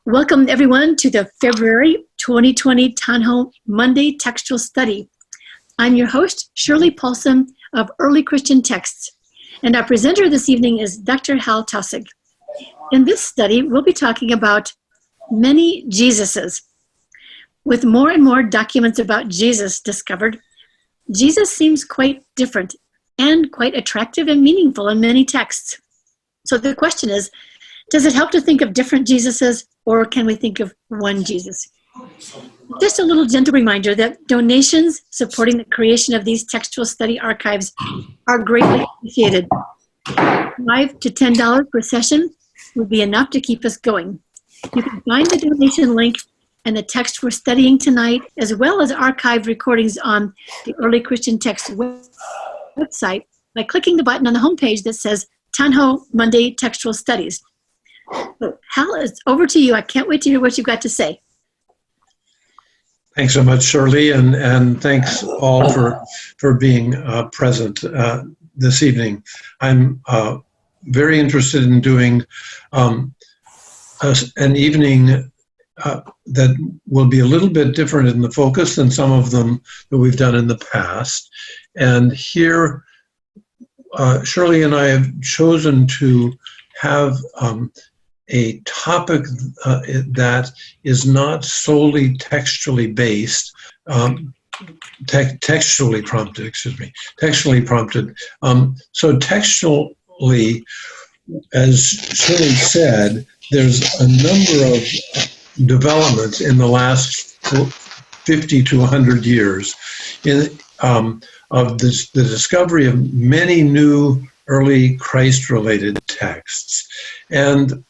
Welcome everyone to the February 2020 Tanho Monday Textual Study. I'm your host, Shirley Paulson of Early Christian Texts, and our presenter this evening is Dr. Hal Taussig. In this study, we'll be talking about many Jesuses. With more and more documents about Jesus discovered, Jesus seems quite different and quite attractive and meaningful in many texts. So the question is, does it help to think of different Jesuses, or can we think of one Jesus? Just a little gentle reminder that donations supporting the creation of these textual study archives are greatly appreciated. $5 to $10 per session would be enough to keep us going. You can find the donation link and the text we're studying tonight, as well as archived recordings on the Early Christian Text website by clicking the button on the homepage that says Tanho Monday Textual Studies. So, Hal, it's over to you. I can't wait to hear what you've got to say. Thanks so much, Shirley, and thanks all for being present this evening. I'm very interested in doing an evening that will be a little bit different in the focus than some of them that we've done in the past. And here, Shirley and I have chosen to have a topic that is not solely textually based, textually prompted. So textually, as Shirley said, there's a number of developments in the last 50 to 100 years of the discovery of many new early Christ-related texts. And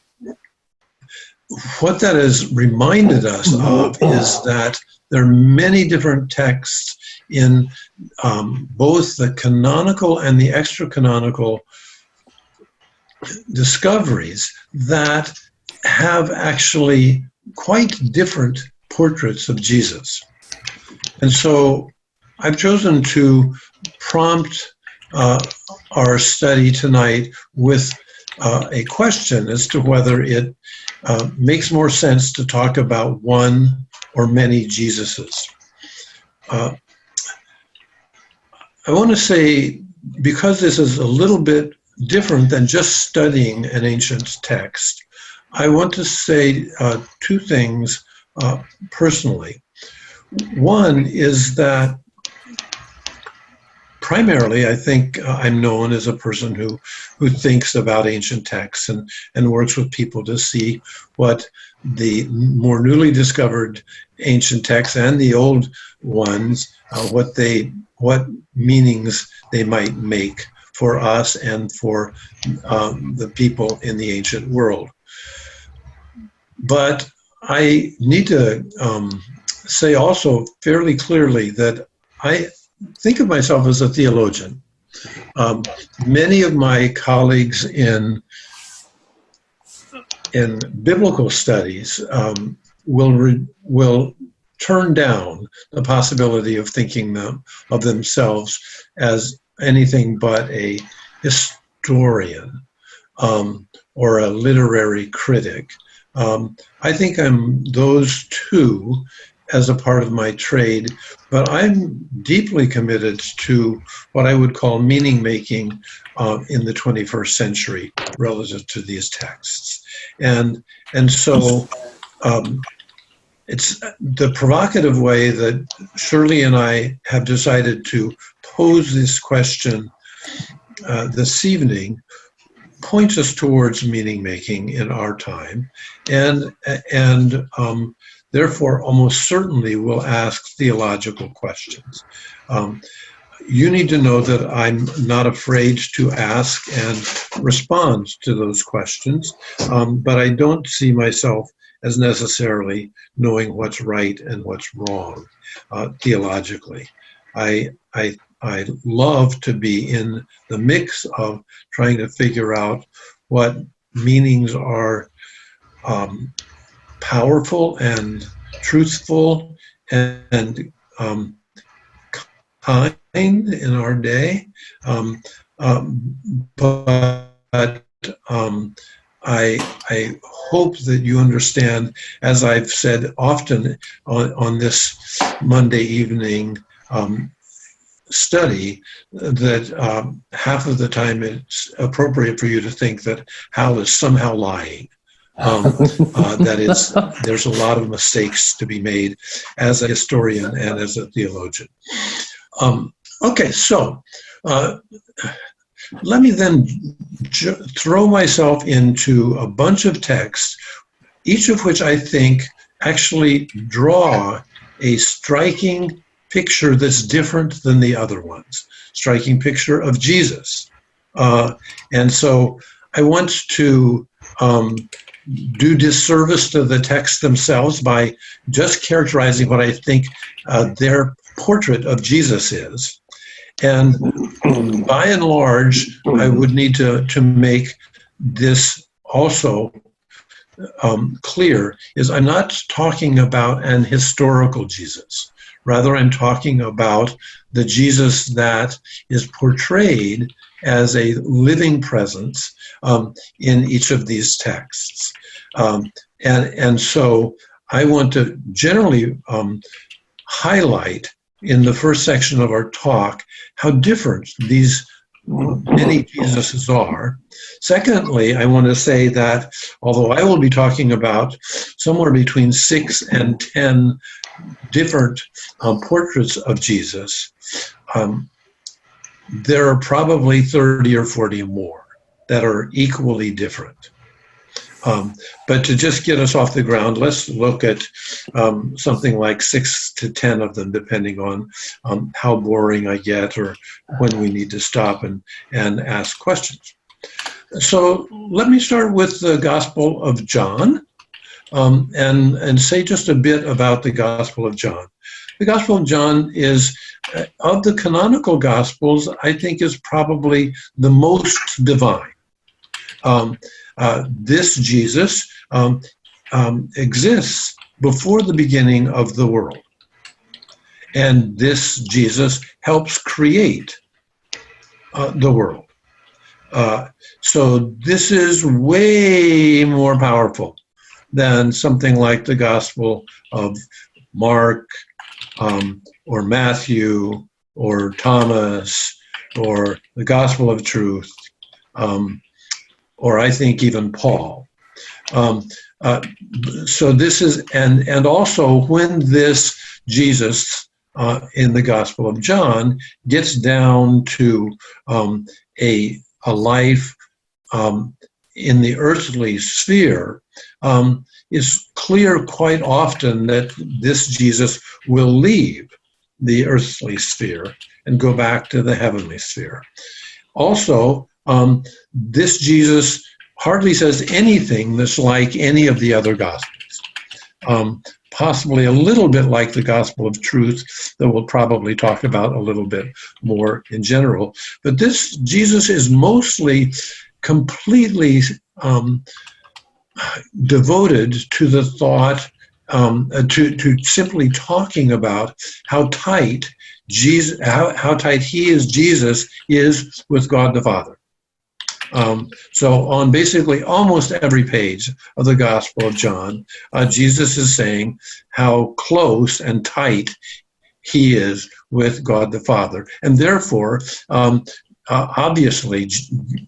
what that has reminded us of is that there are many different texts in both the canonical and the extra-canonical discoveries that have actually quite different portraits of Jesus. And so I've chosen to prompt our study tonight with a question as to whether it makes more sense to talk about one or many Jesuses. I want to say, because this is a little bit different than just studying an ancient text, I want to say two things personally. One is that primarily, I think I'm known as a person who thinks about ancient texts and works with people to see what the more newly discovered ancient texts and the old ones, what meanings they might make for us and for the people in the ancient world. But I need to say also fairly clearly that I think of myself as a theologian. Many of my colleagues in biblical studies will turn down the possibility of thinking of themselves as anything but a historian or a literary critic. I think I'm those two as a part of my trade, but I'm deeply committed to what I would call meaning making in the 21st century relative to these texts. And so it's the provocative way that Shirley and I have decided to pose this question this evening points us towards meaning making in our time, and therefore almost certainly will ask theological questions. You need to know that I'm not afraid to ask and respond to those questions, but I don't see myself as necessarily knowing what's right and what's wrong theologically. I love to be in the mix of trying to figure out what meanings are powerful and truthful and kind in our day, but I hope that you understand, as I've said often on this Monday evening study, that half of the time it's appropriate for you to think that Hal is somehow lying. That is, there's a lot of mistakes to be made as a historian and as a theologian. Okay, so let me then throw myself into a bunch of texts, each of which I think actually draw a striking picture that's different than the other ones, striking picture of Jesus. And so I want to do disservice to the texts themselves by just characterizing what I think their portrait of Jesus is. And by and large, I would need to make this also clear, is I'm not talking about an historical Jesus. Rather, I'm talking about the Jesus that is portrayed as a living presence in each of these texts. And so I want to generally highlight in the first section of our talk how different these many Jesuses are. Secondly, I want to say that although I will be talking about somewhere between 6 and 10 different portraits of Jesus, there are probably 30 or 40 more that are equally different. But to just get us off the ground, let's look at something like 6 to 10 of them, depending on how boring I get or when we need to stop and ask questions. So let me start with the Gospel of John and say just a bit about the Gospel of John. The Gospel of John is, of the canonical Gospels, I think is probably the most divine. This Jesus exists before the beginning of the world. And this Jesus helps create the world. So this is way more powerful than something like the Gospel of Mark or Matthew or Thomas or the Gospel of Truth, or I think even Paul. So this is, and also when this Jesus in the Gospel of John gets down to a life in the earthly sphere, it's clear quite often that this Jesus will leave the earthly sphere and go back to the heavenly sphere. Also, this Jesus hardly says anything that's like any of the other Gospels. Possibly a little bit like the Gospel of Truth that we'll probably talk about a little bit more in general. But this Jesus is mostly completely devoted to the thought, to simply talking about how tight Jesus, how tight he is, Jesus is with God the Father. So on basically almost every page of the Gospel of John, Jesus is saying how close and tight he is with God the Father. And therefore, obviously,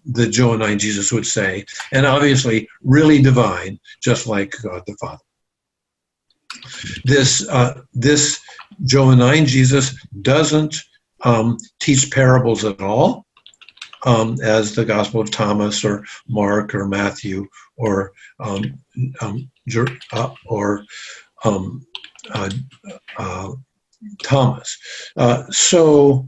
the Johannine Jesus would say, and obviously really divine, just like God the Father. This Johannine Jesus doesn't teach parables at all, as the Gospel of Thomas or Mark or Matthew or Thomas. So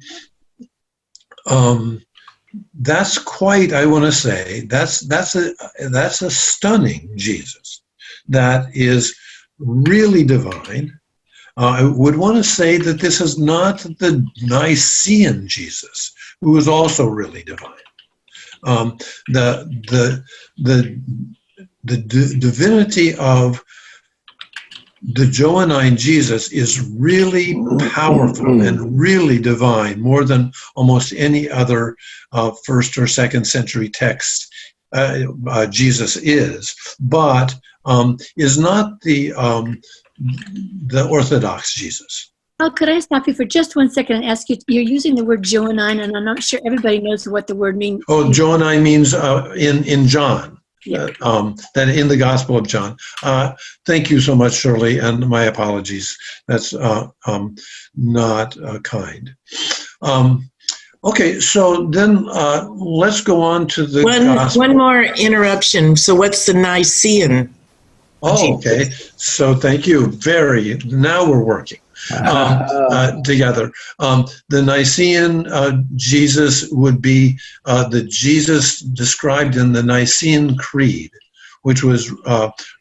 that's quite, I want to say, that's a stunning Jesus that is really divine. I would want to say that this is not the Nicene Jesus, who is also really divine. The divinity of the Johannine Jesus is really powerful and really divine, more than almost any other first or second century text Jesus is, but is not the Orthodox Jesus. Oh, could I stop you for just 1 second and ask you, you're using the word Johannine, and I'm not sure everybody knows what the word means. Oh, Johannine means in John. Yeah. That in the Gospel of John. Thank you so much, Shirley, and my apologies. That's not kind. Okay, so then let's go on to the Gospel. One more interruption. So what's the Nicene? Oh, okay. So thank you. Now we're working together. The Nicene Jesus would be the Jesus described in the Nicene Creed, which was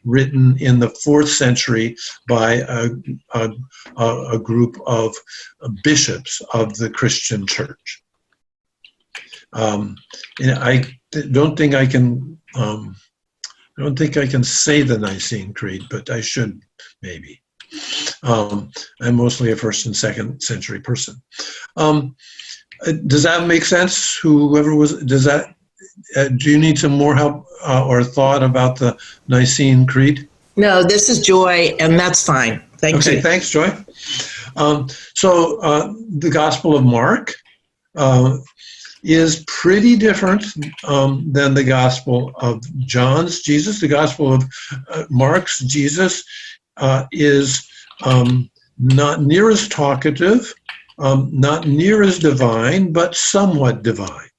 written in the 4th century by a group of bishops of the Christian church. And I don't think I can say the Nicene Creed, but I should maybe. I'm mostly a 1st and 2nd century person. Does that make sense? Does that? Do you need some more help or thought about the Nicene Creed? No, this is Joy, and that's fine. Thank you. Okay, thanks, Joy. So the Gospel of Mark is pretty different than the Gospel of John's Jesus. The Gospel of Mark's Jesus is not near as talkative, not near as divine, but somewhat divine.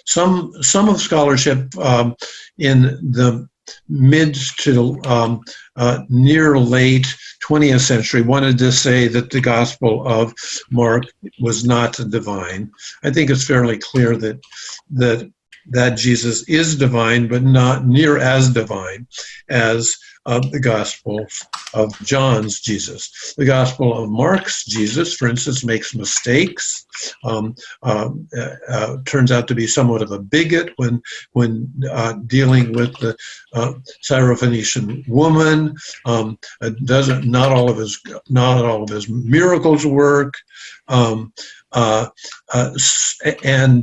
Some of scholarship in the mid to near late 20th century wanted to say that the Gospel of Mark was not divine. I think it's fairly clear that Jesus is divine, but not near as divine as the Gospel of John's Jesus. The Gospel of Mark's Jesus, for instance, makes mistakes, turns out to be somewhat of a bigot when dealing with the Syrophoenician woman. Not all of his miracles work. And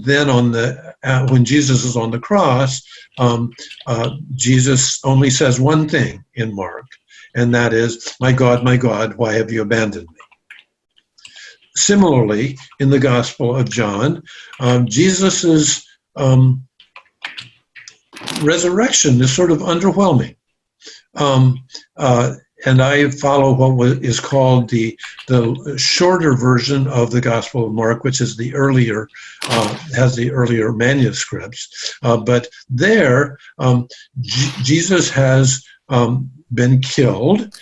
then when Jesus is on the cross, Jesus only says one thing in Mark, and that is, my God, why have you abandoned me?" Similarly, in the Gospel of John, Jesus's resurrection is sort of underwhelming. And I follow what is called the shorter version of the Gospel of Mark, which is has the earlier manuscripts. But there, Jesus has been killed.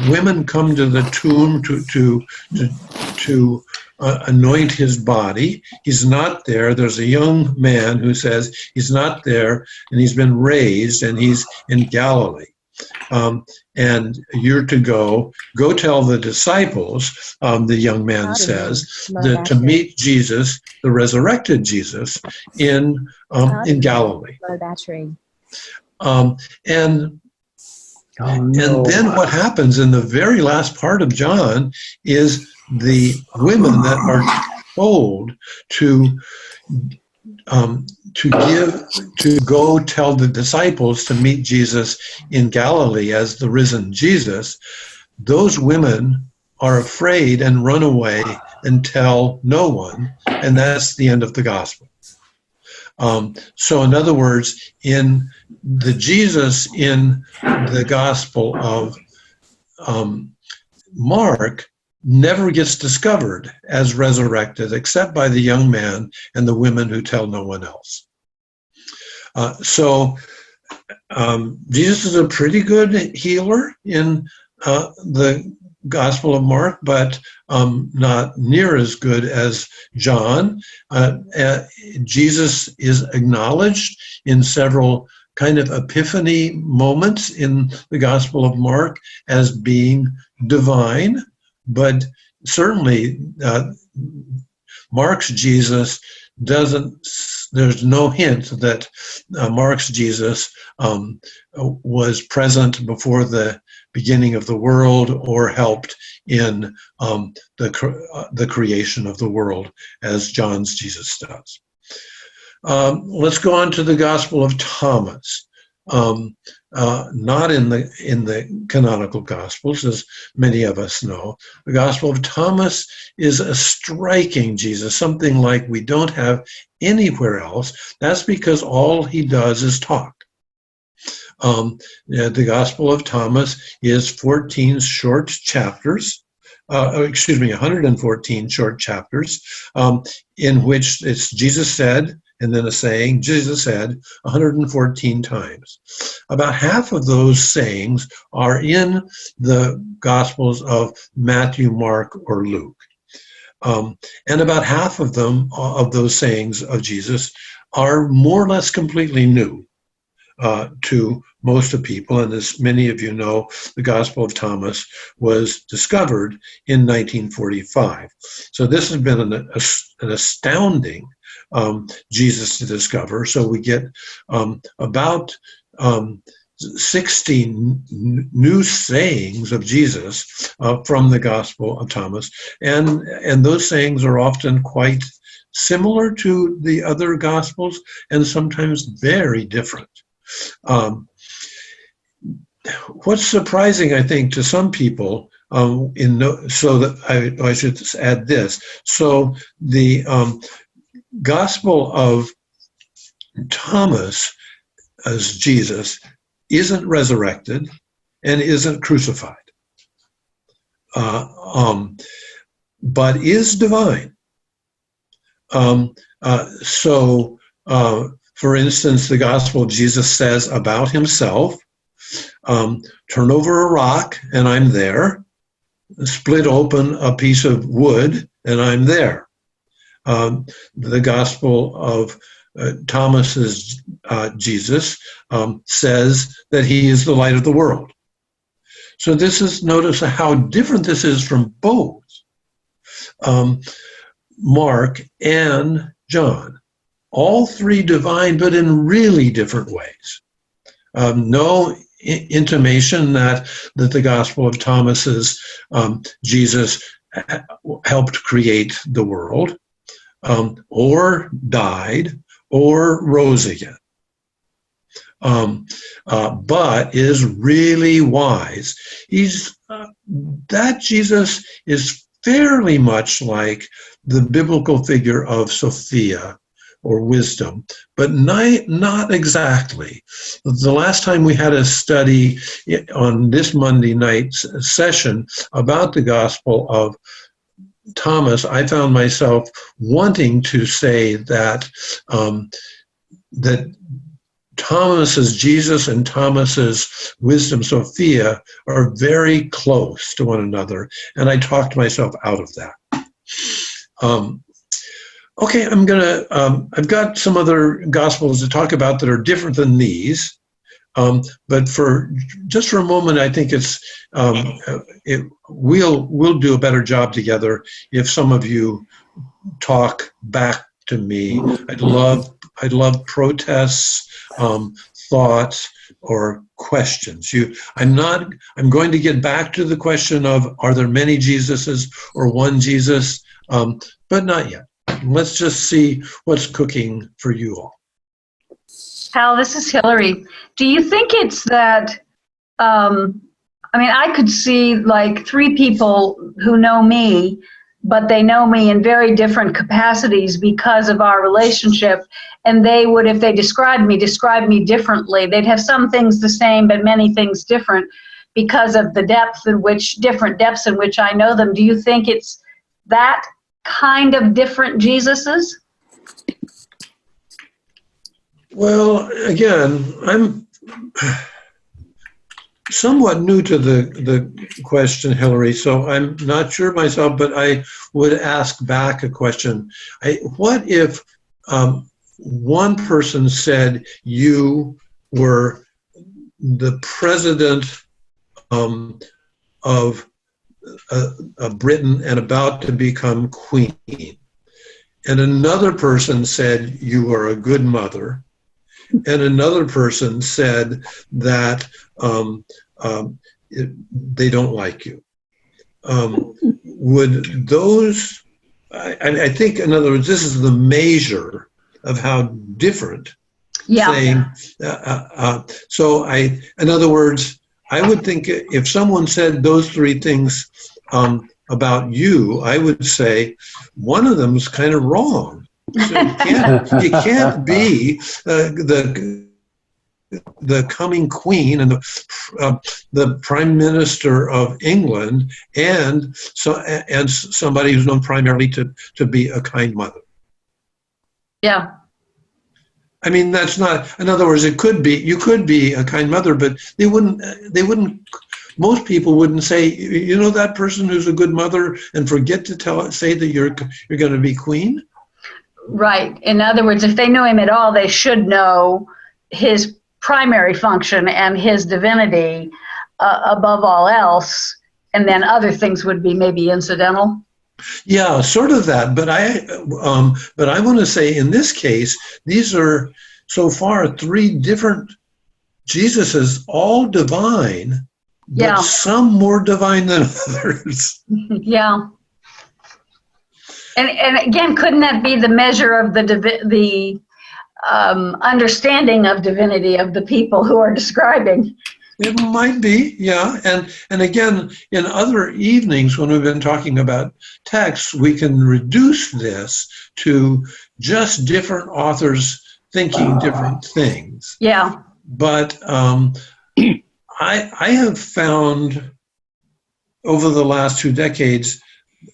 Women come to the tomb to anoint his body. He's not there. There's a young man who says he's not there, and he's been raised, and he's in Galilee. And you're to go tell the disciples, the young man says, to meet Jesus, the resurrected Jesus, in Galilee. And then what happens in the very last part of John is the women that are told to go tell the disciples to meet Jesus in Galilee as the risen Jesus. Those women are afraid and run away and tell no one, and that's the end of the gospel. So in other words, in the Jesus in the Gospel of Mark never gets discovered as resurrected except by the young man and the women who tell no one else. So Jesus is a pretty good healer in the Gospel of Mark, but not near as good as John. Jesus is acknowledged in several kind of epiphany moments in the Gospel of Mark as being divine, but certainly Mark's Jesus there's no hint that Mark's Jesus was present before the beginning of the world or helped in the creation of the world as John's Jesus does. Let's go on to the Gospel of Thomas. Not in the canonical Gospels, as many of us know. The Gospel of Thomas is a striking Jesus, something like we don't have anywhere else. That's because all he does is talk. The Gospel of Thomas is 14 short chapters. 114 short chapters, in which it's Jesus said, and then a saying, Jesus said 114 times. About half of those sayings are in the Gospels of Matthew, Mark, or Luke. And about half of them, of those sayings of Jesus, are more or less completely new to most of people. And as many of you know, the Gospel of Thomas was discovered in 1945. So this has been an astounding Jesus to discover. So we get about 16 new sayings of Jesus from the Gospel of Thomas. And those sayings are often quite similar to the other Gospels and sometimes very different. What's surprising, I think, to some people, so that I should add this. So the Gospel of Thomas as Jesus isn't resurrected and isn't crucified, but is divine. For instance, the Gospel, Jesus says about himself, turn over a rock and I'm there. Split open a piece of wood and I'm there. The Gospel of Thomas's Jesus says that he is the light of the world. So notice how different this is from both Mark and John. All three divine, but in really different ways. No intimation that the Gospel of Thomas's Jesus helped create the world, or died, or rose again. But is really wise. That Jesus is fairly much like the biblical figure of Sophia, or wisdom, but not exactly. The last time we had a study on this Monday night session about the Gospel of Thomas, I found myself wanting to say that that Thomas's Jesus and Thomas's wisdom, Sophia, are very close to one another, and I talked myself out of that. Okay, I've got some other Gospels to talk about that are different than these, but for a moment, I think we'll do a better job together if some of you talk back to me. I'd love protests, thoughts, or questions. I'm going to get back to the question of, are there many Jesuses or one Jesus, but not yet. Let's just see what's cooking for you all. Hal, this is Hillary. Do you think it's that, I could see like three people who know me, but they know me in very different capacities because of our relationship, and they would, if they describe me differently. They'd have some things the same, but many things different because of the different depths in which I know them. Do you think it's that kind of different Jesuses? Well, again, I'm somewhat new to the question, Hillary, so I'm not sure myself, but I would ask back a question. What if one person said you were the president of Britain and about to become queen, and another person said you are a good mother, and another person said that they don't like you? Would those, I think, in other words, this is the measure of how different. Yeah. Saying, in other words, I would think if someone said those three things about you, I would say one of them is kind of wrong. So you can't be the coming queen and the prime minister of England and somebody who's known primarily to be a kind mother. Yeah. I mean, that's not, in other words, you could be a kind mother, but they wouldn't, most people wouldn't say, you know, that person who's a good mother, and forget to say that you're going to be queen. Right. In other words, if they know him at all, they should know his primary function and his divinity above all else, and then other things would be maybe incidental. Yeah, sort of that. But I want to say in this case, these are so far three different Jesuses, all divine, but some more divine than others. Yeah. And again, couldn't that be the measure of the understanding of divinity of the people who are describing? It might be, yeah. And again, in other evenings when we've been talking about texts, we can reduce this to just different authors thinking different things. Yeah. But I have found over the last 2 decades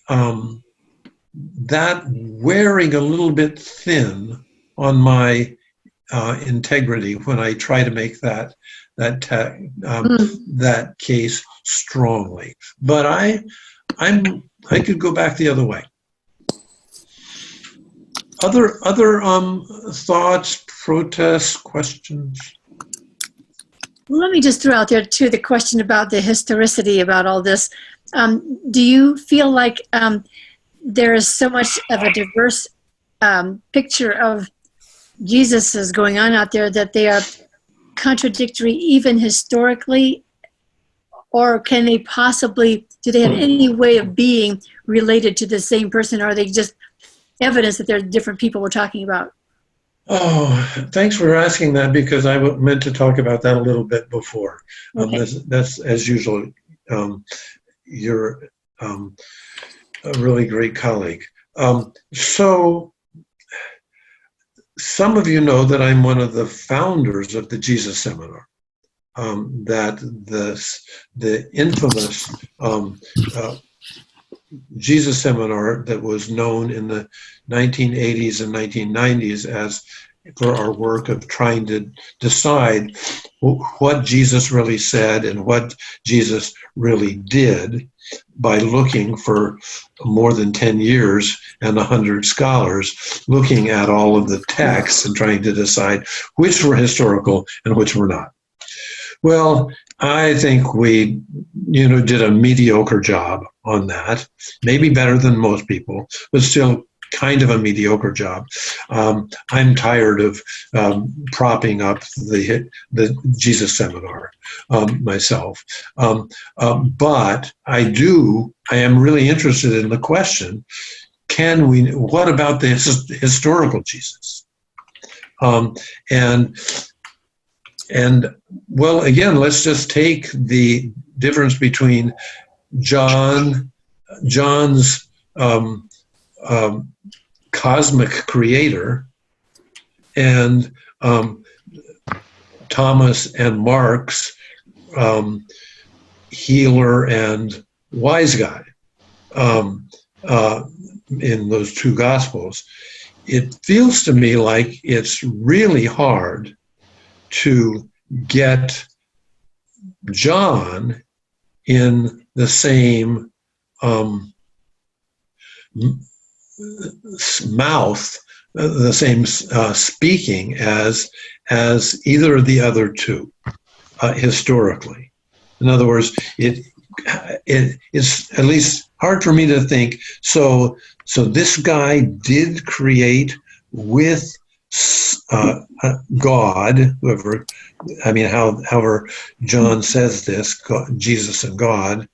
that wearing a little bit thin on my integrity when I try to make that case strongly. But I could go back the other way. Other thoughts, protests, questions? Well, let me just throw out there too the question about the historicity about all this. Do you feel like there is so much of a diverse picture of Jesus's going on out there that they are contradictory even historically, or can they possibly, do they have any way of being related to the same person, or are they just evidence that they're different people we're talking about? Oh, thanks for asking that, because I meant to talk about that a little bit before. Okay. That's as usual. You're a really great colleague. So some of you know that I'm one of the founders of the Jesus Seminar, that the infamous Jesus Seminar that was known in the 1980s and 1990s as for our work of trying to decide what Jesus really said and what Jesus really did by looking for more than 10 years and 100 scholars looking at all of the texts and trying to decide which were historical and which were not. Well, I think we, did a mediocre job on that, maybe better than most people, but still kind of a mediocre job. I'm tired of propping up the Jesus Seminar myself. But I am really interested in the question, what about the historical Jesus? And well, again, let's just take the difference between John's cosmic creator and Thomas and Mark's healer and wise guy in those two gospels. It feels to me like it's really hard to get John in the same mouth, the same speaking as either of the other two historically. In other words, it's at least hard for me to think. So this guy did create with God, however John says this, Jesus and God.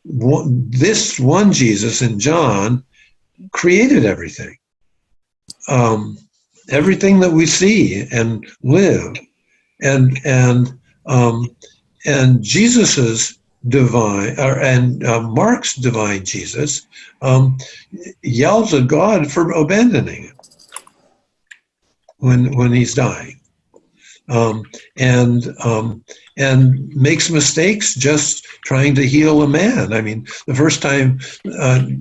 This one Jesus in John created everything. everything that we see and live, and Jesus's divine and Mark's divine Jesus yells at God for abandoning him when he's dying, and makes mistakes just trying to heal a man. I mean, the first time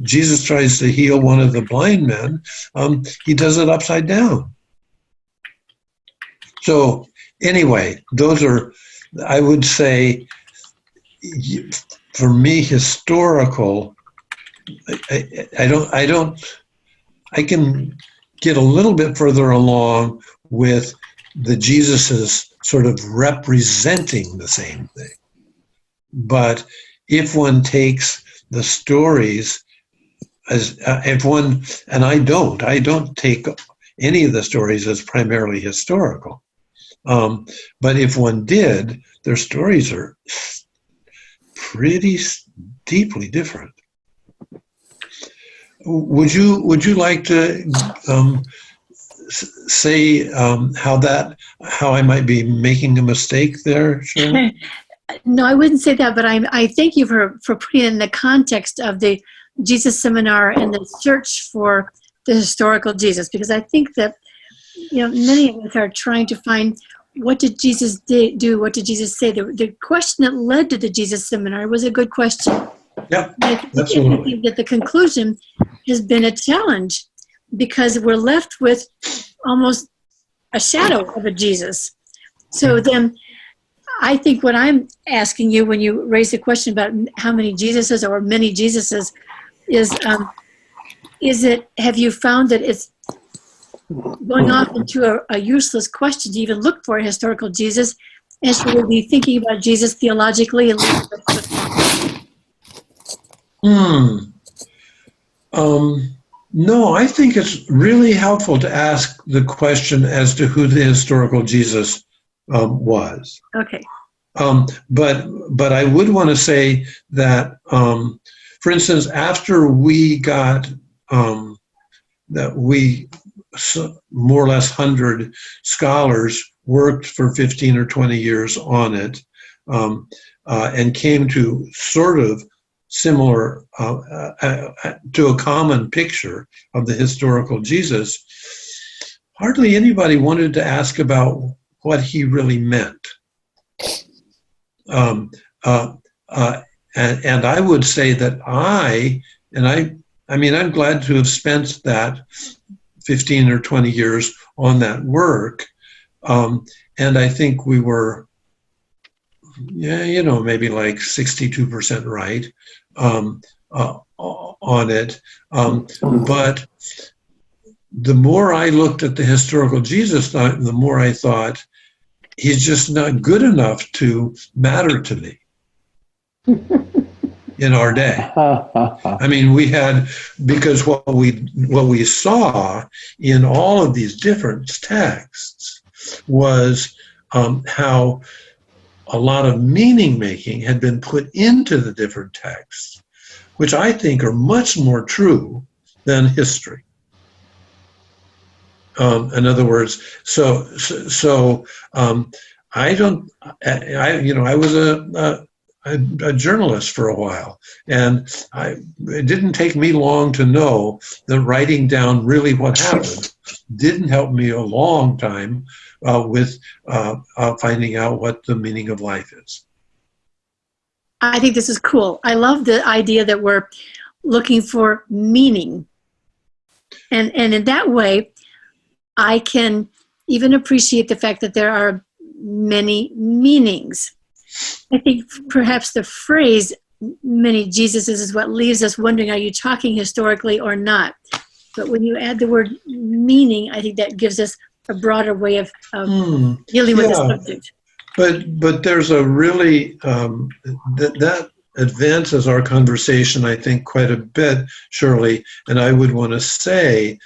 Jesus tries to heal one of the blind men, he does it upside down. So anyway, those are, I would say, for me, historical. I can get a little bit further along with the Jesuses sort of representing the same thing. But if one takes the stories as and I don't take any of the stories as primarily historical. But if one did, their stories are pretty deeply different. Would you like to say how I might be making a mistake there, Shirley? No, I wouldn't say that, but I thank you for putting it in the context of the Jesus Seminar and the search for the historical Jesus, because I think that many of us are trying to find, what did Jesus do? What did Jesus say? The question that led to the Jesus Seminar was a good question. Yeah, absolutely. I think that the conclusion has been a challenge, because we're left with almost a shadow of a Jesus. So then I think what I'm asking you when you raise the question about how many Jesuses or many Jesuses is have you found that it's going off into a useless question to even look for a historical Jesus, and should we be thinking about Jesus theologically? No, I think it's really helpful to ask the question as to who the historical Jesus was. Okay. But I would want to say that, for instance, after we got that we more or less 100 scholars worked for 15 or 20 years on it, and came to sort of similar to a common picture of the historical Jesus, hardly anybody wanted to ask about what he really meant. And I would say that I mean, I'm glad to have spent that 15 or 20 years on that work. And I think we were, maybe like 62% right on it. But the more I looked at the historical Jesus, the more I thought, he's just not good enough to matter to me in our day. I mean, because what we saw in all of these different texts was how a lot of meaning making had been put into the different texts, which I think are much more true than history. In other words, so I was a journalist for a while, and it didn't take me long to know that writing down really what happened didn't help me a long time with finding out what the meaning of life is. I think this is cool. I love the idea that we're looking for meaning. And in that way, I can even appreciate the fact that there are many meanings. I think perhaps the phrase many Jesuses is what leaves us wondering, are you talking historically or not? But when you add the word meaning, I think that gives us a broader way of dealing with the subject. But there's a really, that advances our conversation, I think, quite a bit, Shirley. And I would want to say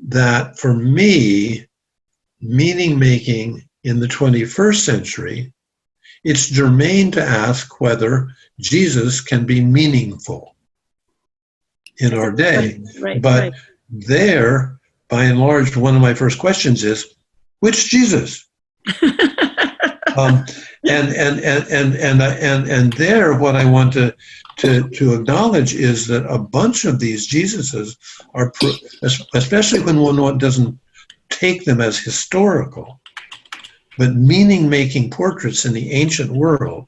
that for me, meaning making in the 21st century, it's germane to ask whether Jesus can be meaningful in our day. Right, but there, by and large, one of my first questions is, which Jesus? And there, what I want to acknowledge is that a bunch of these Jesuses are, especially when one doesn't take them as historical, but meaning-making portraits in the ancient world.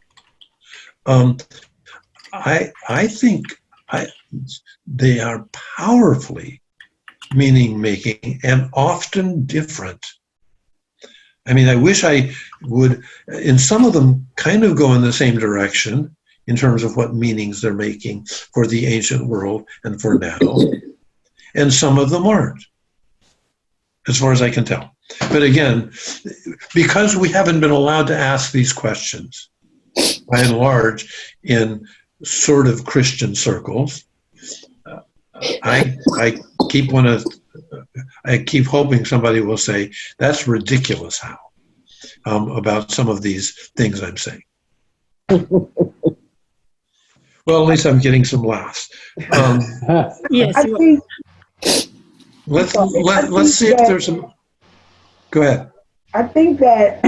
I think they are powerfully meaning-making and often different. I mean, I wish I would, in some of them, kind of go in the same direction in terms of what meanings they're making for the ancient world and for now. And some of them aren't, as far as I can tell. But again, because we haven't been allowed to ask these questions, by and large, in sort of Christian circles, I keep hoping somebody will say, that's ridiculous, how, about some of these things I'm saying. Well, at least I'm getting some laughs. Yes. I think, Let's see if there's some. Go ahead. I think that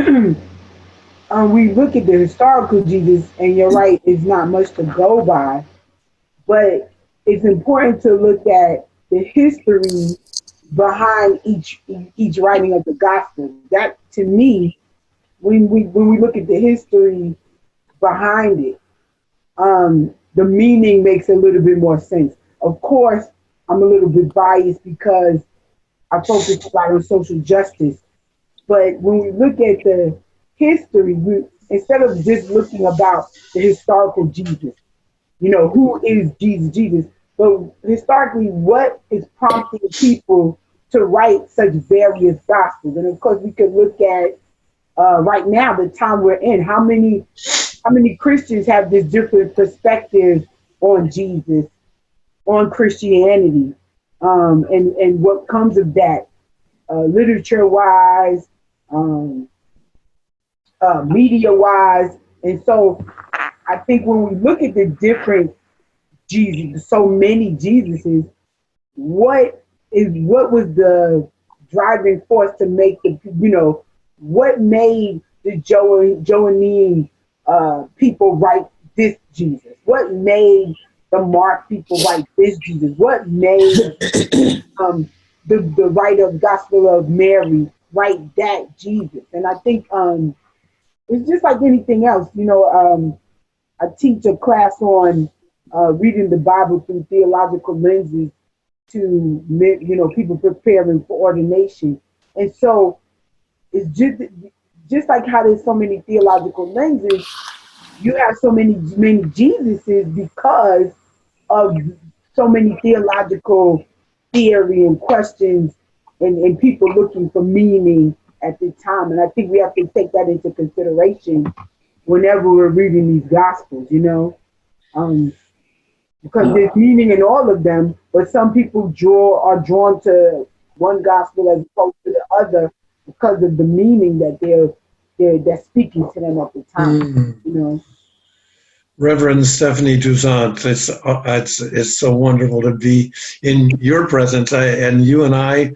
we look at the historical Jesus, and you're right, it's not much to go by, but it's important to look at the history behind each writing of the gospel. That, to me, when we look at the history behind it, the meaning makes a little bit more sense. Of course, I'm a little bit biased because I focus a lot on social justice. But when we look at the history, instead of just looking about the historical Jesus, who is Jesus, but historically, what is prompting people to write such various gospels? And of course, we could look at right now, the time we're in, how many Christians have this different perspective on Jesus, on Christianity, and what comes of that, literature-wise, media-wise. And so I think when we look at the different Jesus, so many Jesuses, what was the driving force to make what made the Johannine people write this Jesus? What made the Mark people write this Jesus? What made the writer of the Gospel of Mary write that Jesus? And I think it's just like anything else. I teach a class on reading the Bible through theological lenses to people preparing for ordination. And so it's just like how there's so many theological lenses, you have so many Jesuses because of so many theological theory and questions and people looking for meaning at the time. And I think we have to take that into consideration whenever we're reading these gospels, because there's meaning in all of them, but some people are drawn to one gospel as opposed to the other because of the meaning that they're speaking to them at the time. Reverend Stephanie Toussaint, it's so wonderful to be in your presence, and you and I.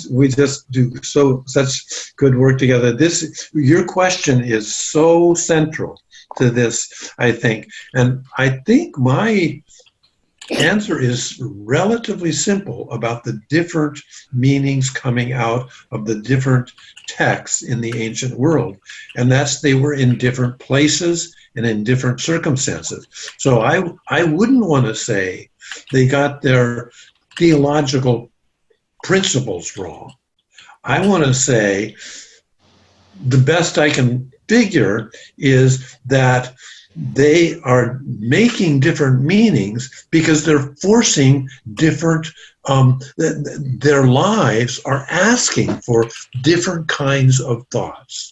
We just do such good work together. Your question is so central to this, I think, and I think my answer is relatively simple about the different meanings coming out of the different texts in the ancient world, and that's they were in different places and in different circumstances. So I wouldn't want to say they got their theological principles wrong. I want to say the best I can figure is that they are making different meanings because they're forcing different, their lives are asking for different kinds of thoughts.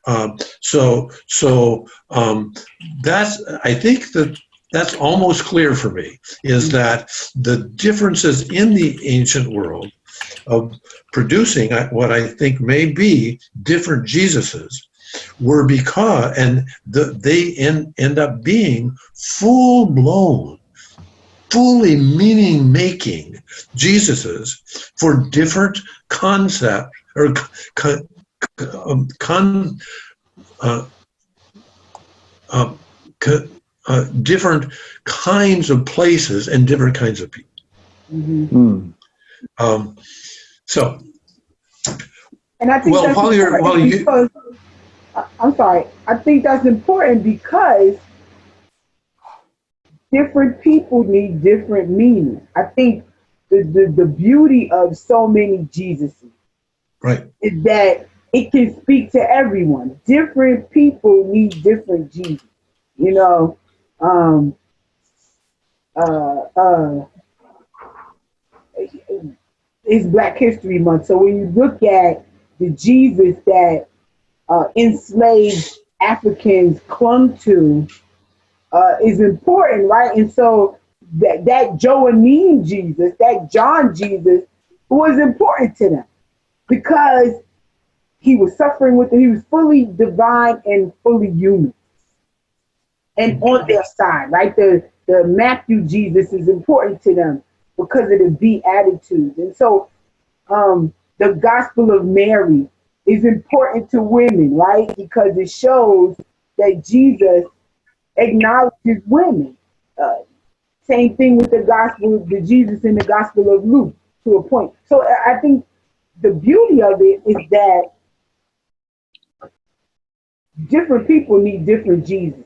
I think that's almost clear for me, is that the differences in the ancient world of producing what I think may be different Jesuses were they end up being full-blown fully meaning-making Jesuses for different concepts or different kinds of places and different kinds of people. So, and I think well, I'm sorry. I think that's important because different people need different meaning. I think the beauty of so many Jesuses, right, is that it can speak to everyone. Different people need different Jesus. You know, it's Black History Month, so when you look at the Jesus that enslaved Africans clung to, is important, right? And so that Johannine Jesus, that John Jesus, was important to them because he was suffering with it. He was fully divine and fully human. And on their side, right? The Matthew Jesus is important to them because of the Beatitudes. And so the Gospel of Mary is important to women, right? Because it shows that Jesus acknowledges women. Same thing with the Jesus in the Gospel of Luke to a point. So I think the beauty of it is that different people need different Jesus.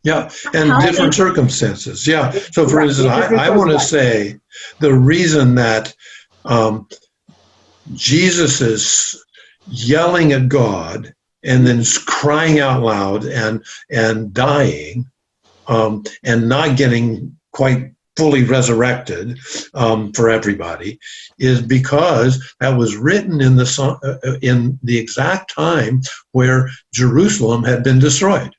Yeah, and different circumstances. Yeah. So, for instance, I want to say the reason that Jesus is yelling at God and then crying out loud and dying and not getting quite fully resurrected for everybody is because that was written in the exact time where Jerusalem had been destroyed.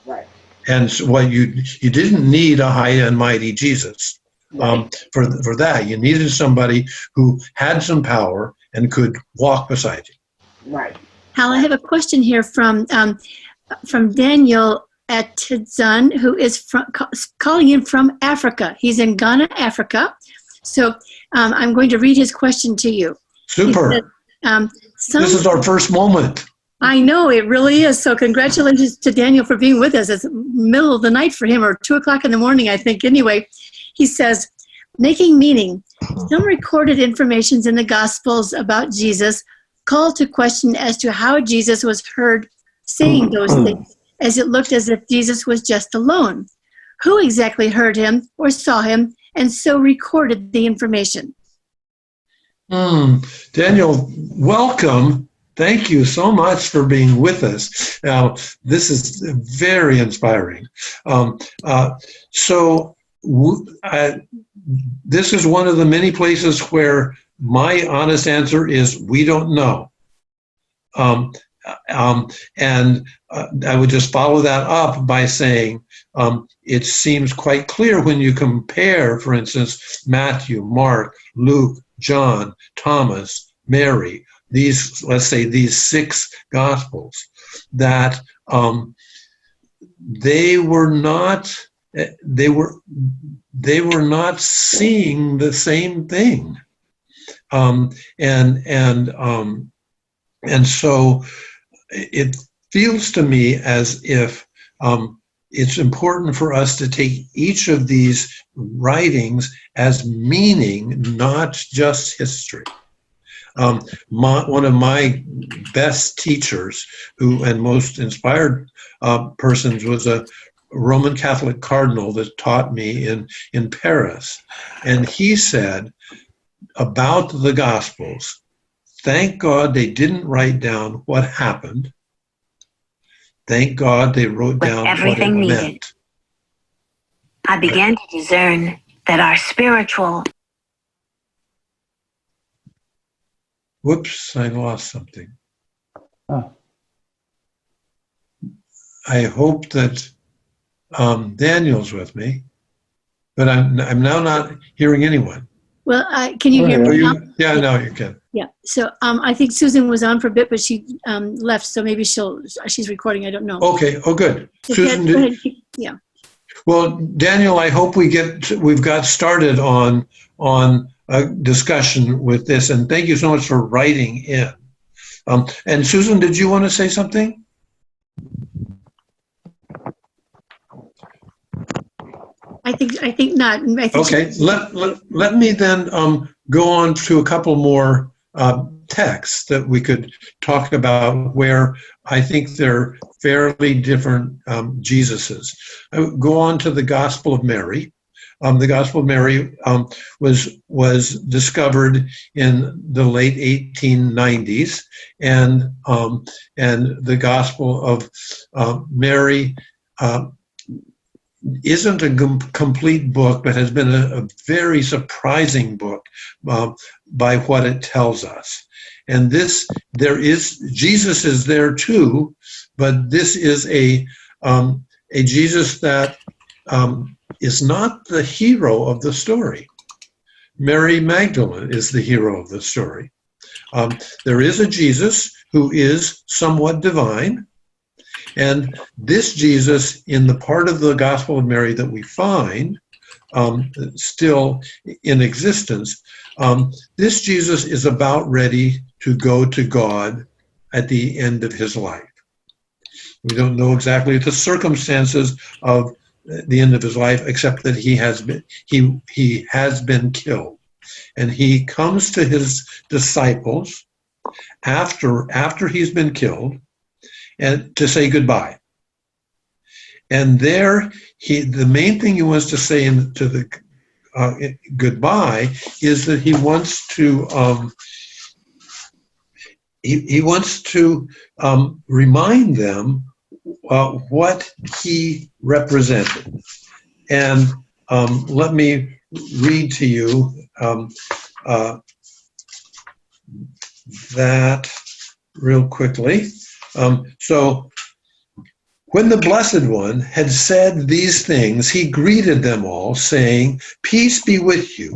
Right. And so what you didn't need a high and mighty Jesus for that. You needed somebody who had some power and could walk beside you. Right. Hal, I have a question here from Daniel at Tidzun, who is calling in from Africa. He's in Ghana, Africa. So I'm going to read his question to you. Super. Said, this is our first moment. I know, it really is. So congratulations to Daniel for being with us. It's middle of the night for him, or 2 o'clock in the morning, I think. Anyway, he says, making meaning. Some recorded informations in the Gospels about Jesus call to question as to how Jesus was heard saying those things, as it looked as if Jesus was just alone. Who exactly heard him or saw him and so recorded the information? Daniel, welcome. Thank you so much for being with us. Now, this is very inspiring. This is one of the many places where my honest answer is we don't know. And I would just follow that up by saying it seems quite clear when you compare, for instance, Matthew, Mark, Luke, John, Thomas, Mary, let's say these 6 Gospels, that they were not seeing the same thing, and so it feels to me as if it's important for us to take each of these writings as meaning, not just history. One of my best teachers and most inspired persons was a Roman Catholic cardinal that taught me in Paris. And he said about the Gospels, thank God they didn't write down what happened. Thank God they wrote down everything what it meant. I began to discern that our spiritual... Whoops, I lost something. I hope that Daniel's with me, but I'm now not hearing anyone. Well, can you hear me now? Yeah, now you can. Yeah. So I think Susan was on for a bit, but she left. So maybe she's recording. I don't know. Okay. Oh, good. So Susan, go ahead. Yeah. Well, Daniel, I hope we've got started on a discussion with this, and thank you so much for writing in. And Susan, did you want to say something? I think not. I think Okay, let me then go on to a couple more texts that we could talk about where I think they're fairly different Jesuses. I would go on to the Gospel of Mary. The Gospel of Mary was discovered in the late 1890s, and the Gospel of Mary isn't a complete book, but has been a very surprising book by what it tells us. And Jesus is there too, but this is a Jesus that is not the hero of the story. Mary Magdalene is the hero of the story. There is a Jesus who is somewhat divine, and this Jesus, in the part of the Gospel of Mary that we find still in existence, this Jesus is about ready to go to God at the end of his life. We don't know exactly the circumstances of the end of his life, except that he has been killed, and he comes to his disciples after he's been killed, and to say goodbye. And there, the main thing he wants to say to the goodbye is that he wants to remind them what he represented. And let me read to you that real quickly. So when the Blessed One had said these things, he greeted them all, saying, "Peace be with you.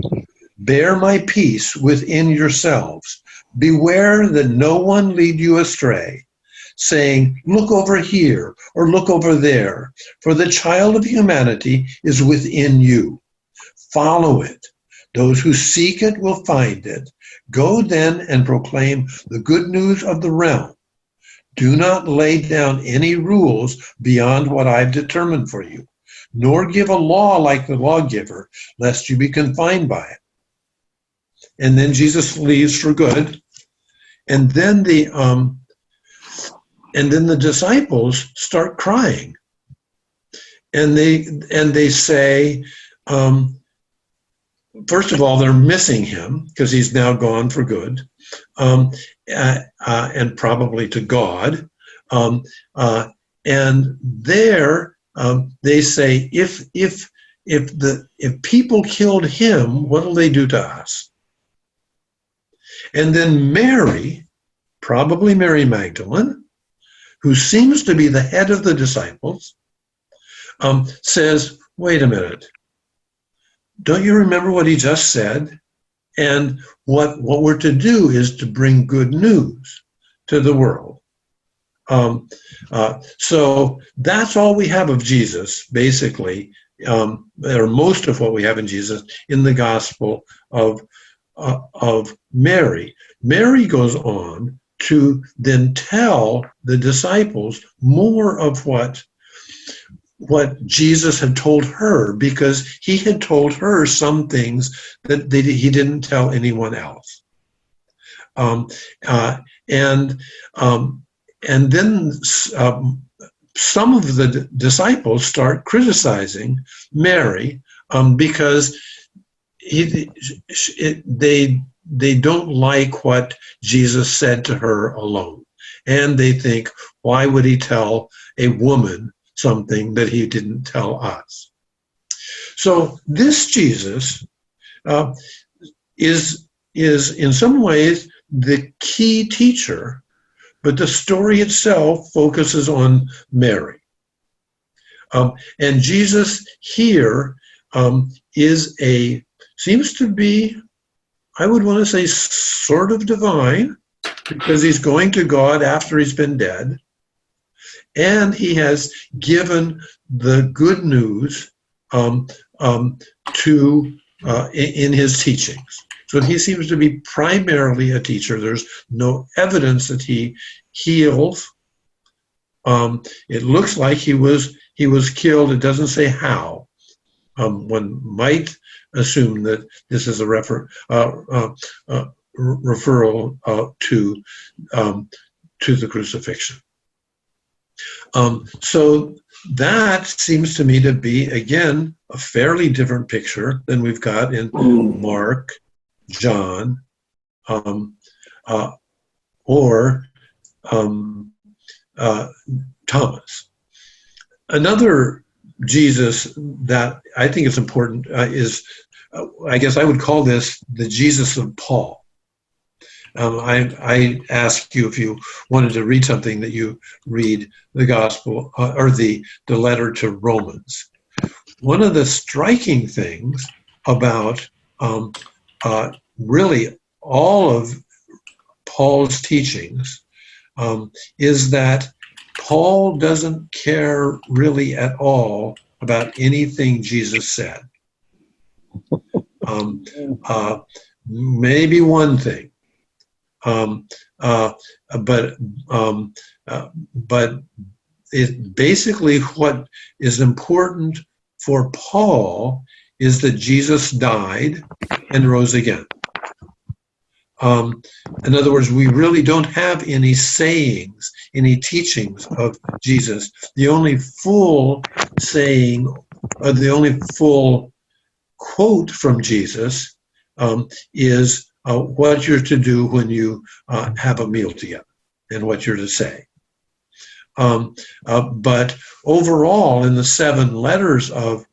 Bear my peace within yourselves. Beware that no one lead you astray, saying, look over here or look over there, for the child of humanity is within you. Follow it. Those who seek it will find it. Go then and proclaim the good news of the realm. Do not lay down any rules beyond what I've determined for you, nor give a law like the lawgiver, lest you be confined by it." And then Jesus leaves for good. And then the disciples start crying, and they say, first of all, they're missing him because he's now gone for good, and probably to God. And there they say, if people killed him, what will they do to us? And then Mary, probably Mary Magdalene, who seems to be the head of the disciples, says, wait a minute. Don't you remember what he just said? And what we're to do is to bring good news to the world. So that's all we have of Jesus, basically, or most of what we have in Jesus in the Gospel of Mary. Mary goes on to then tell the disciples more of what Jesus had told her, because he had told her some things that he didn't tell anyone else. And then some of the disciples start criticizing Mary because they don't like what Jesus said to her alone. And they think, why would he tell a woman something that he didn't tell us? So this Jesus is in some ways the key teacher, but the story itself focuses on Mary. And Jesus here seems to be, I would want to say, sort of divine, because he's going to God after he's been dead. and he has given the good news in his teachings. So he seems to be primarily a teacher. There's no evidence that he heals. It looks like he was killed. It doesn't say how. One might assume that this is a referral to the crucifixion. So that seems to me to be, again, a fairly different picture than we've got in Mark, John, or Thomas. Another Jesus that I think is important is, I guess I would call this the Jesus of Paul. I asked you if you wanted to read something, that you read the gospel or the letter to Romans. One of the striking things about really all of Paul's teachings is that Paul doesn't care really at all about anything Jesus said. Maybe one thing. But basically what is important for Paul is that Jesus died and rose again. In other words, we really don't have any sayings, any teachings of Jesus. The only full saying, or the only full quote from Jesus is what you're to do when you have a meal together, and what you're to say. But overall, in the 7 letters of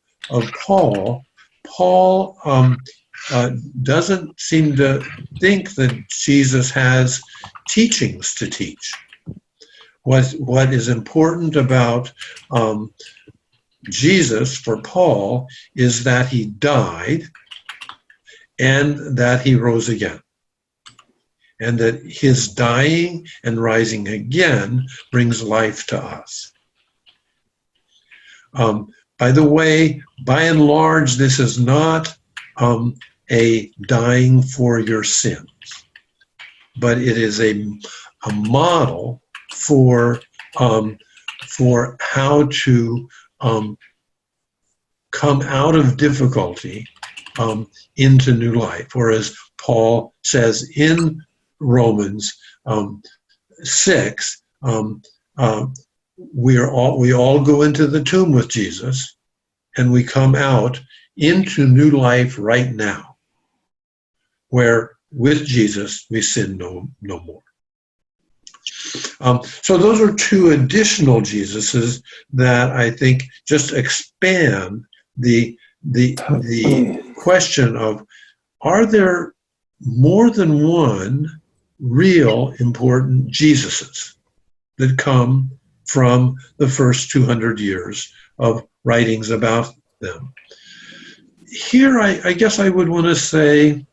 Paul doesn't seem to think that Jesus has teachings to teach. What is important about Jesus for Paul is that he died and that he rose again, and that his dying and rising again brings life to us. By the way, by and large, this is not a dying for your sins, but it is a model for how to come out of difficulty into new life. Or as Paul says in Romans 6, we all go into the tomb with Jesus, and we come out into new life right now, where with Jesus we sin no more. So those are 2 additional Jesuses that I think just expand the question of, are there more than one real important Jesuses that come from the first 200 years of writings about them? Here, I guess I would want to say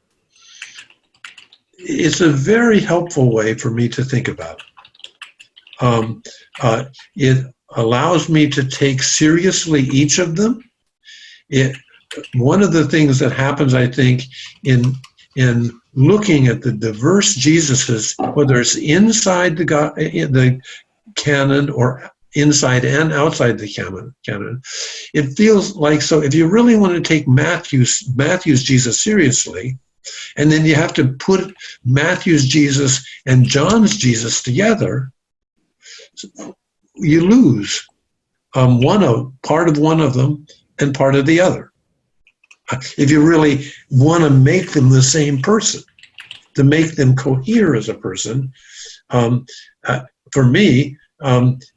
it's a very helpful way for me to think about it. It allows me to take seriously each of them. One of the things that happens, I think, in looking at the diverse Jesuses, whether it's inside the canon or inside and outside the canon, it feels like, so if you really want to take Matthew's Jesus seriously, and then you have to put Matthew's Jesus and John's Jesus together, you lose part of one of them and part of the other. If you really want to make them the same person, to make them cohere as a person, for me,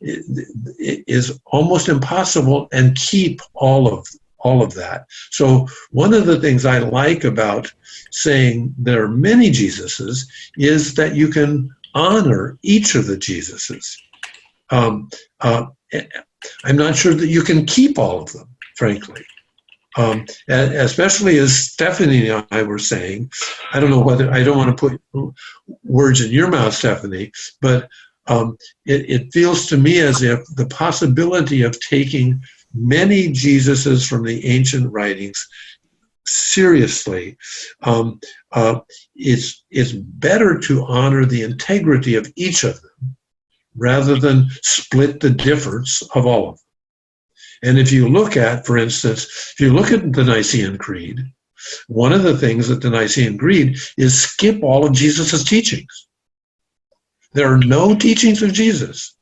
it is almost impossible, and keep all of that. So one of the things I like about saying there are many Jesuses is that you can honor each of the Jesuses. I'm not sure that you can keep all of them, frankly. Especially as Stephanie and I were saying, I don't know whether, I don't want to put words in your mouth, Stephanie, but it feels to me as if the possibility of taking many Jesuses from the ancient writings seriously, it's better to honor the integrity of each of them rather than split the difference of all of them. And if you look at, for instance, if you look at the Nicene Creed, one of the things that the Nicene Creed is skip all of Jesus's teachings. There are no teachings of Jesus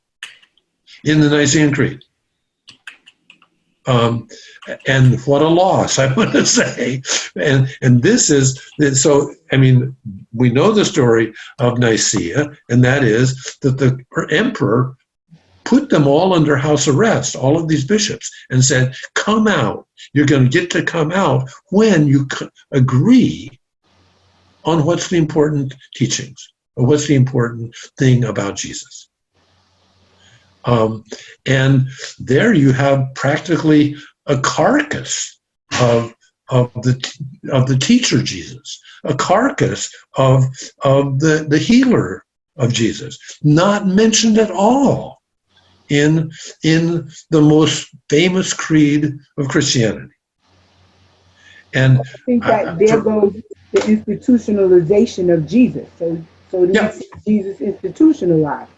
in the Nicene Creed. And what a loss, I want to say. And this is, so, I mean, we know the story of Nicaea, and that is that the emperor put them all under house arrest, all of these bishops, and said, come out. You're going to get to come out when you agree on what's the important teachings, or what's the important thing about Jesus. And there you have practically a carcass of the teacher Jesus, a carcass of the healer of Jesus, not mentioned at all in the most famous creed of Christianity. And I think that there goes the institutionalization of Jesus. So Yeah. Jesus institutionalized,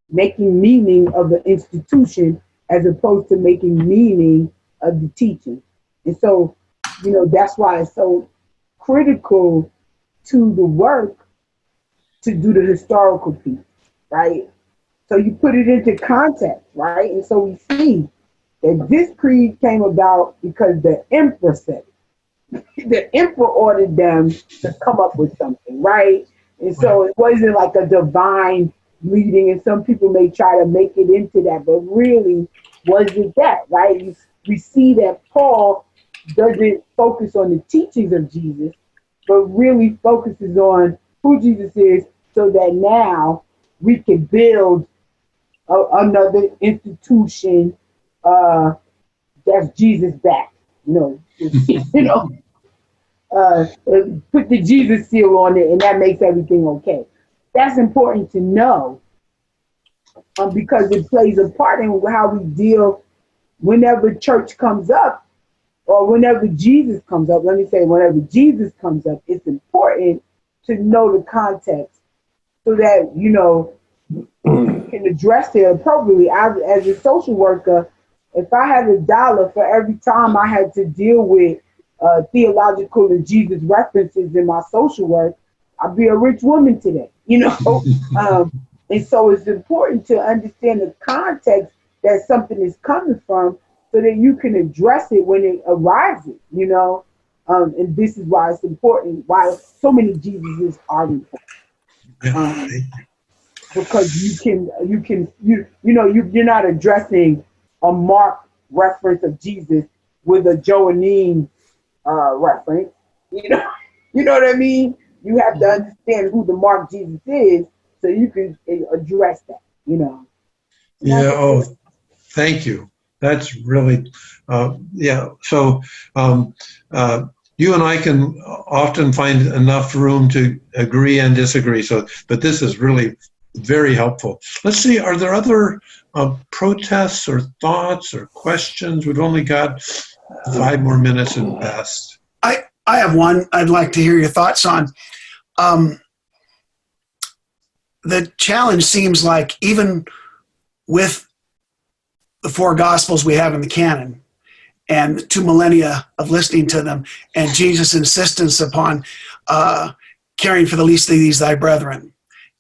making meaning of the institution as opposed to making meaning of the teaching. And so, that's why it's so critical to the work to do the historical piece, right? So you put it into context, right? And so we see that this creed came about because the emperor said it. The emperor ordered them to come up with something, right? And so it wasn't like a divine leading, and some people may try to make it into that, but really wasn't that, right? We see that Paul doesn't focus on the teachings of Jesus, but really focuses on who Jesus is, so that now we can build another institution that's Jesus back. Put the Jesus seal on it, and that makes everything okay. That's important to know, because it plays a part in how we deal whenever church comes up, or whenever Jesus comes up. Let me say, whenever Jesus comes up, it's important to know the context so that, you can address it appropriately. As a social worker, if I had $1 for every time I had to deal with theological and Jesus references in my social work, I'd be a rich woman today, and so it's important to understand the context that something is coming from so that you can address it when it arises, and this is why it's important, why so many Jesuses are important. Because you're not addressing a Mark reference of Jesus with a Johannine reference. You know what I mean? You have to understand who the Mark Jesus is so you can address that. Yeah. Oh, thank you. That's really yeah. So you and I can often find enough room to agree and disagree. But this is really very helpful. Let's see, are there other protests or thoughts or questions? We've only got 5 more minutes at best. I have one I'd like to hear your thoughts on. The challenge seems like, even with the 4 Gospels we have in the canon and the 2 millennia of listening to them, and Jesus' insistence upon caring for the least of these thy brethren,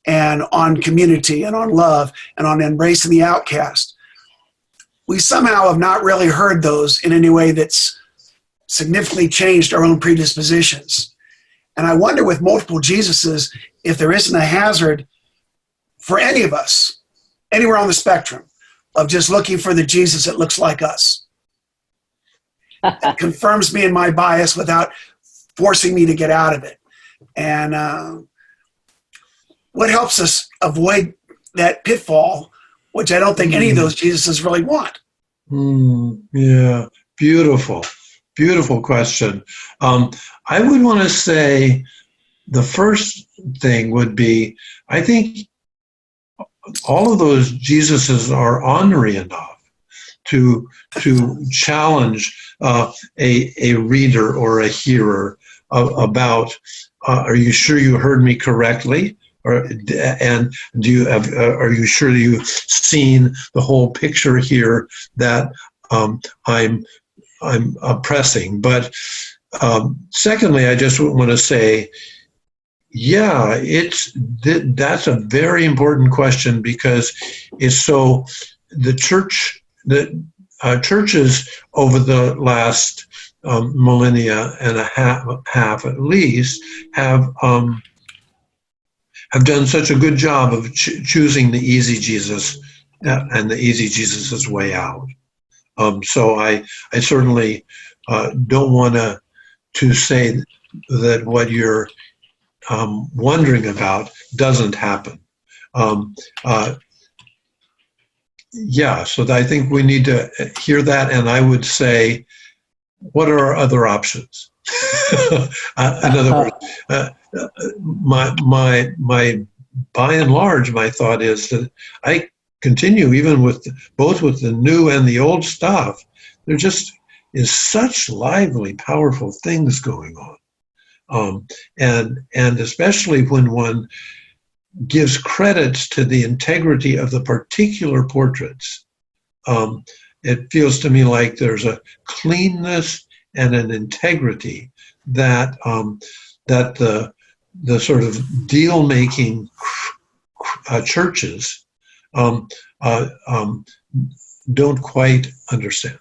and on community, and on love, and on embracing the outcast, we somehow have not really heard those in any way that's significantly changed our own predispositions. And I wonder, with multiple Jesuses, if there isn't a hazard for any of us, anywhere on the spectrum, of just looking for the Jesus that looks like us. That confirms me in my bias without forcing me to get out of it. And what helps us avoid that pitfall, which I don't think any of those Jesuses really want? Yeah, beautiful question. I would want to say the first thing would be, I think all of those Jesuses are ornery enough to challenge a reader or a hearer about, are you sure you heard me correctly? And are you sure you've seen the whole picture here that I'm pressing? But secondly, I just want to say, yeah, that's a very important question, because it's so the churches over the last millennia and a half at least have done such a good job of choosing the easy Jesus and the easy Jesus's way out. So I certainly don't want to say that what you're wondering about doesn't happen. Yeah, so I think we need to hear that, and I would say, what are our other options? In other words, my by and large, my thought is that I continue, even with both with the new and the old stuff, there just is such lively, powerful things going on. And especially when one gives credits to the integrity of the particular portraits, it feels to me like there's a cleanness and an integrity that that the sort of deal-making churches don't quite understand.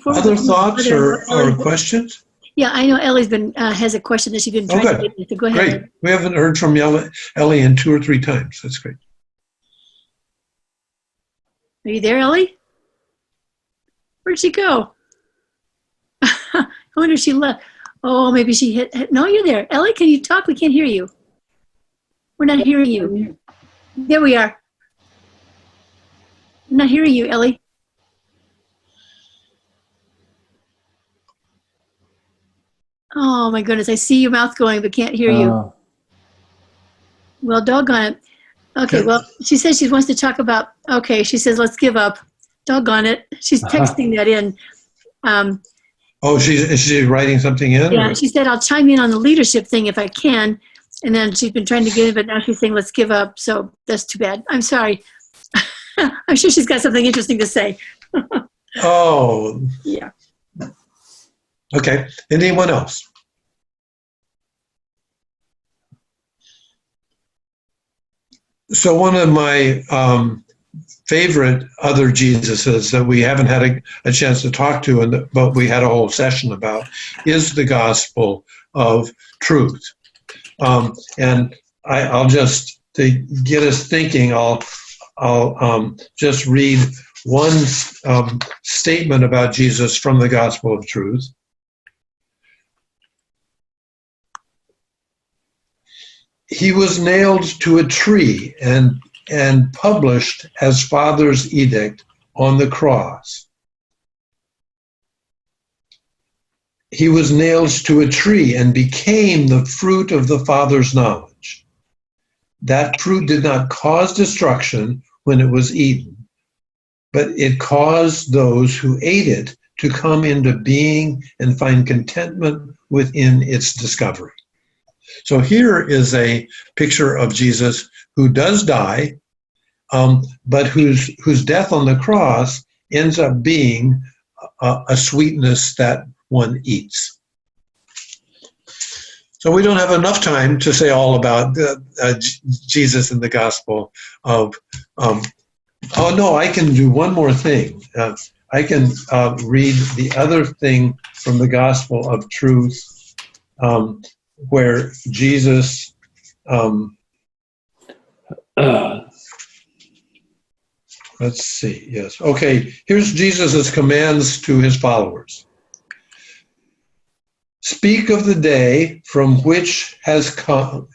Other thoughts or questions? Yeah, I know Ellie's has a question that she's been trying to get into. Go ahead. Great. We haven't heard from Ellie in 2 or 3 times. That's great. Are you there, Ellie? Where'd she go? I wonder if she left. Oh, maybe she hit. No, you're there. Ellie, can you talk? We can't hear you. We're not hearing you. There we are. I'm not hearing you, Ellie. Oh my goodness, I see your mouth going, but can't hear you. Well, doggone it. Okay, well, she says she wants to talk about, okay, she says, let's give up. Doggone it. She's texting that in. Is she writing something in? Yeah, she said, I'll chime in on the leadership thing if I can. And then she's been trying to get it, but now she's saying, let's give up. So that's too bad. I'm sorry. I'm sure she's got something interesting to say. Oh. Yeah. Okay. Anyone else? So one of my favorite other Jesuses that we haven't had a chance to talk to, but we had a whole session about, is the gospel of truth. And I'll just, to get us thinking, I'll just read one statement about Jesus from the gospel of truth. He was nailed to a tree and published as Father's edict on the cross. He was nailed to a tree and became the fruit of the Father's knowledge. That fruit did not cause destruction when it was eaten, but it caused those who ate it to come into being and find contentment within its discovery. So here is a picture of Jesus who does die, but whose death on the cross ends up being a sweetness that one eats. So we don't have enough time to say all about Jesus in the gospel of, oh no, I can do one more thing. I can read the other thing from the gospel of truth, where Jesus let's see, yes. Okay, here's Jesus' commands to his followers. Speak of the day from which has come,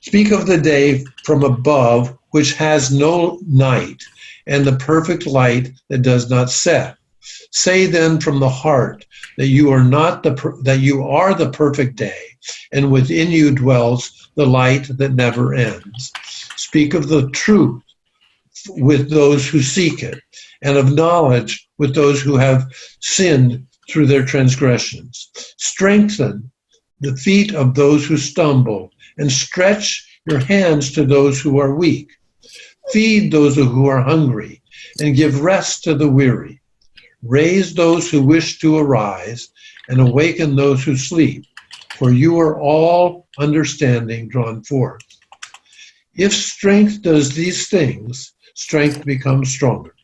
speak of the day from above, which has no night, and the perfect light that does not set. Say then from the heart that you are the perfect day, and within you dwells the light that never ends. Speak of the truth with those who seek it, and of knowledge with those who have sinned through their transgressions. Strengthen the feet of those who stumble, and stretch your hands to those who are weak. Feed those who are hungry, and give rest to the weary. Raise those who wish to arise, and awaken those who sleep, for you are all understanding drawn forth. If strength does these things, strength becomes stronger.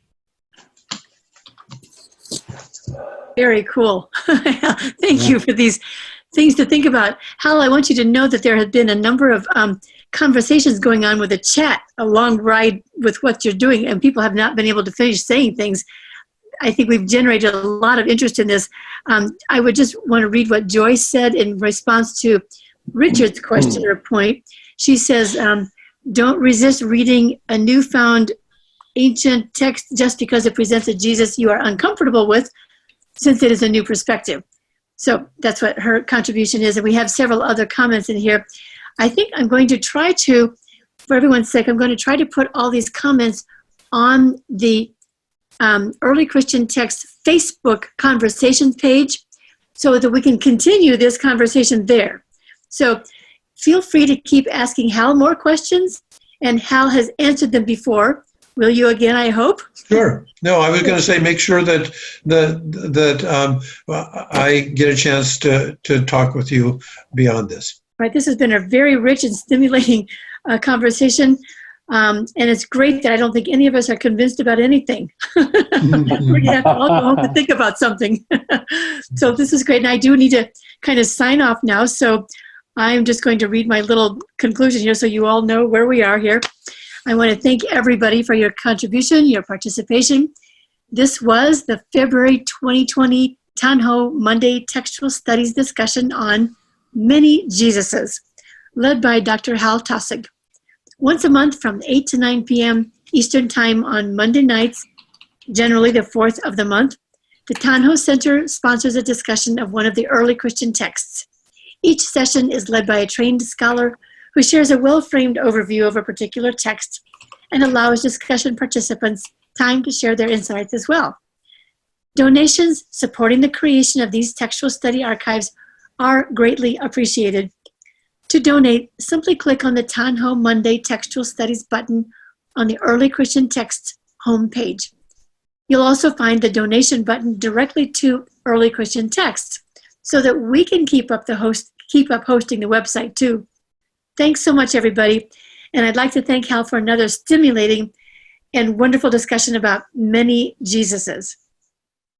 Very cool. Thank you for these things to think about. Hal, I want you to know that there have been a number of conversations going on with the chat along ride with what you're doing, and people have not been able to finish saying things. I think we've generated a lot of interest in this. I would just want to read what Joyce said in response to Richard's question or point. She says, don't resist reading a newfound ancient text just because it presents a Jesus you are uncomfortable with, since it is a new perspective. So that's what her contribution is. And we have several other comments in here. I think I'm going to try to, for everyone's sake, I'm going to try to put all these comments on the Early Christian Text Facebook conversation page so that we can continue this conversation there. So feel free to keep asking Hal more questions, and Hal has answered them before. Will you again, I hope? Sure. No, I was going to say, make sure that I get a chance to talk with you beyond this. Right. This has been a very rich and stimulating conversation. And it's great that I don't think any of us are convinced about anything. We're going to have to all go home to think about something. So this is great. And I do need to kind of sign off now. So I'm just going to read my little conclusion here so you all know where we are here. I want to thank everybody for your contribution, your participation. This was the February 2020 Tanho Monday Textual Studies discussion on Many Jesuses, led by Dr. Hal Taussig. Once a month from 8 to 9 p.m. Eastern Time on Monday nights, generally the 4th of the month, the Tanho Center sponsors a discussion of one of the early Christian texts. Each session is led by a trained scholar who shares a well-framed overview of a particular text and allows discussion participants time to share their insights as well. Donations supporting the creation of these textual study archives are greatly appreciated. To donate, simply click on the Tanho Monday Textual Studies button on the Early Christian Text homepage. You'll also find the donation button directly to Early Christian Texts so that we can keep up hosting the website too. Thanks so much, everybody. And I'd like to thank Hal for another stimulating and wonderful discussion about many Jesuses.